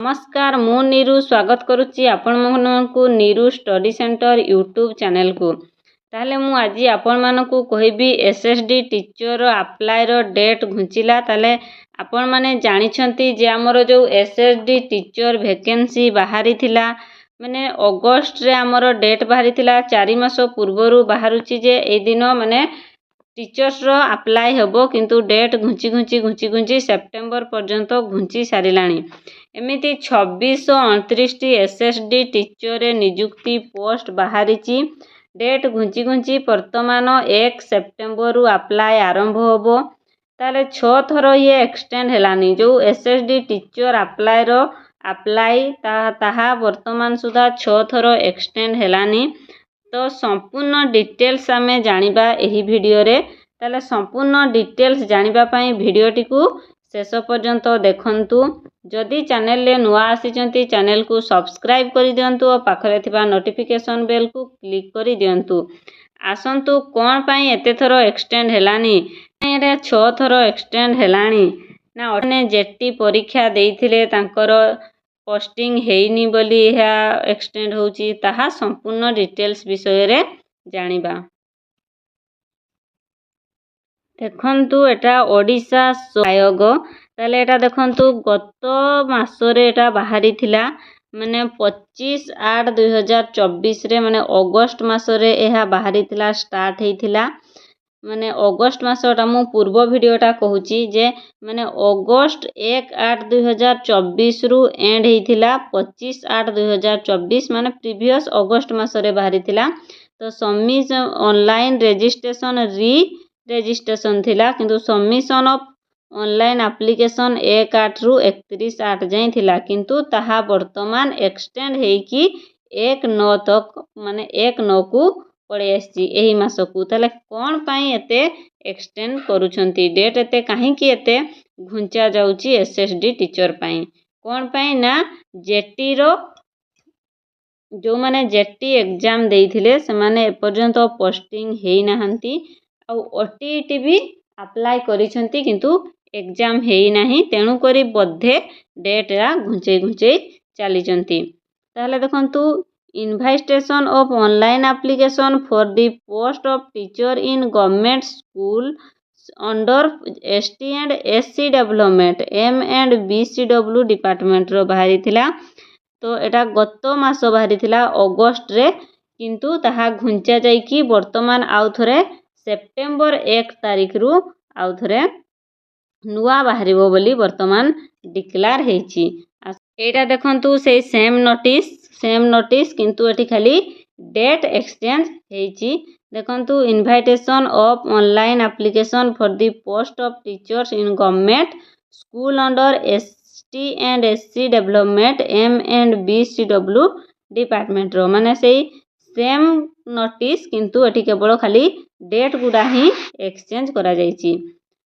नमस्कार मु नीरू स्वागत करुच्ची आपण मानकु Neeru study centre YouTube channel को। ताहले मु आज आपण मानकु कहबी एसएसडी टीचर अप्लाई रो डेट घुंचिला। ताहले आपण माने जानि छंती जे हमर जो एसएसडी टीचर वैकेंसी बाहरी थिला माने अगस्त रे हमर डेट बाहरी थिला 4 मास पूर्वरु बाहरुची जे ए दिन माने टीचर्स रो अप्लाई हेबो किंतु डेट घुंची सेप्टेम्बर पर्यंत घुंची सारिलाणी। एमिति 2629 एसएसडी टीचर नियुक्ति पोस्ट बाहरी डेट घुंची वर्तमान 1 सेप्टेम्बर रु अप्लाई आरंभ होबो। ताले 6 थर ये एक्सटेंड हेलानी जो एसएसडी टीचर अप्लाई रो अप्लाई ताहा वर्तमान सुधा 6 थर एक्सटेंड हेलानी। तो संपूर्ण डिटेल्स आमे जानिबा एही वीडियो रे। ताले संपूर्ण डिटेल्स जानिबा पई वीडियो टिकु शेष पर्यंत देखंतु। जदि चैनल ले नुआ आसीचंती चैनल को सब्सक्राइब करि दियंतु और पाखरे थिबा नोटिफिकेशन बेल को क्लिक करि दियंतु। आसंतु कोन पई एते थरो एक्सटेंड हेलानी एरे 6 थरो एक्सटेंड हेलानी ना ओने जेटी परीक्षा देइथिले तांकर पोस्टिंग हेइनी बोली या एक्सटेंड होउची ताहा संपूर्ण डिटेल्स विषय रे जानिबा। देखंतु एटा ओडिशा आयोग ताले एटा देखंतु गत मासरे एटा बाहरी थिला माने 25/8/2024 रे माने अगस्त मासरे एहा बाहरी थिला स्टार्ट हेई थिला। माने अगस्त मासटा मु पूर्व वीडियोटा कहूची जे माने अगस्त 1/8/2024 रु एंड हेई थिला 25/8/2024 माने प्रीवियस अगस्त मासरे बाहरी थिला। तो सबमिशन ऑनलाइन रजिस्ट्रेशन रजिस्ट्रेशन थिला किंतु सबमिशन ऑफ ऑनलाइन एप्लीकेशन 1/8 रु 31/8 जाई थिला किंतु ताहा वर्तमान एक्सटेंड हेकी 1/9 तक माने 1/9 को पड़े आसी एही मास को। ताले कोन पई एते एक्सटेंड करूछंती डेट एते काहे कि एते घुंचा जाउची एसएसडी टीचर पई कोन पई ना जेटी रो जो माने जेटी एग्जाम देइथिले से माने ए पर्यंत पोस्टिंग हेई नाहंती आ ओटीईटी भी अप्लाई करिसंती किंतु एग्जाम हेई नाही तेनु करी बद्धे डेट रा घुंचै चली चंती। ताहले देखंतु invitation of online application for the post of teacher in government school under ST and SC development M&BCW department रो बाहरी थिला। तो एटा गत मास बाहरी थिला अगस्त रे किंतु ताहा घुंचा जाई कि वर्तमान आउ थरे सेप्टेम्बर 1 तारिख रु आउ थरे नुआ बाहरिबो बोली वर्तमान डिक्लेयर हेची। एटा देखंतु से सेम नोटिस किंतु एठी खाली डेट एक्सचेंज हेची। देखंतु invitation of online application for the post of teachers in government school under ST and SC development M&BCW department रो माने सेही सेम नोटिस किंतु एठी केवल खाली डेट गुडा ही एक्सचेंज करा जायची।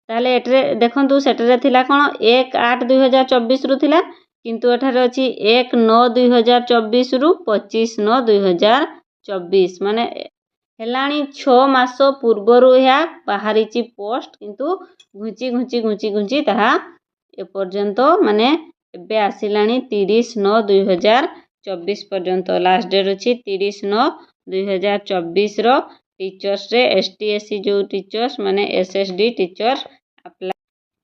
ताले एटरे देखंतु सेटरे थिला कोन 1/8/2024 रु थिला किंतु एठारे अछि 1/9/2024 रु 25/9/2024 माने हेलाणी 6 मास पूर्वरु या बाहरीची पोस्ट किंतु घुंची ताहा ए पर्यंत माने एबे आसिलाणी 30/9/2024 पर्यंत लास्ट डेट अछि 30/9/2024 रो टीचर्स रे एसटीएससी जो टीचर्स माने एसएसडी टीचर अप्लाई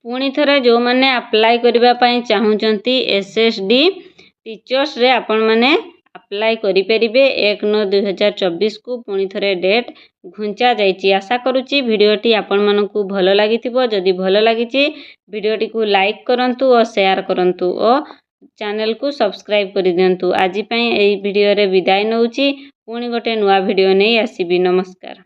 पुणी थरे जो माने अप्लाई करबा पई चाहुचंती एसएसडी टीचर्स रे आपण माने अप्लाई करि परिबे 1/9/2024 को पुणी थरे डेट घुंचा जाईची। आशा करूची वीडियोटी आपण मानकु भलो लागिथिबो। जदि भलो लागिची वीडियोटी को लाइक करंतु और शेयर करंतु और चैनल को सब्सक्राइब करि दियंतु। आजि पई एई वीडियो रे विदाय नउची पुणी गोटे नुआ वीडियो नै आसीबी। नमस्कार।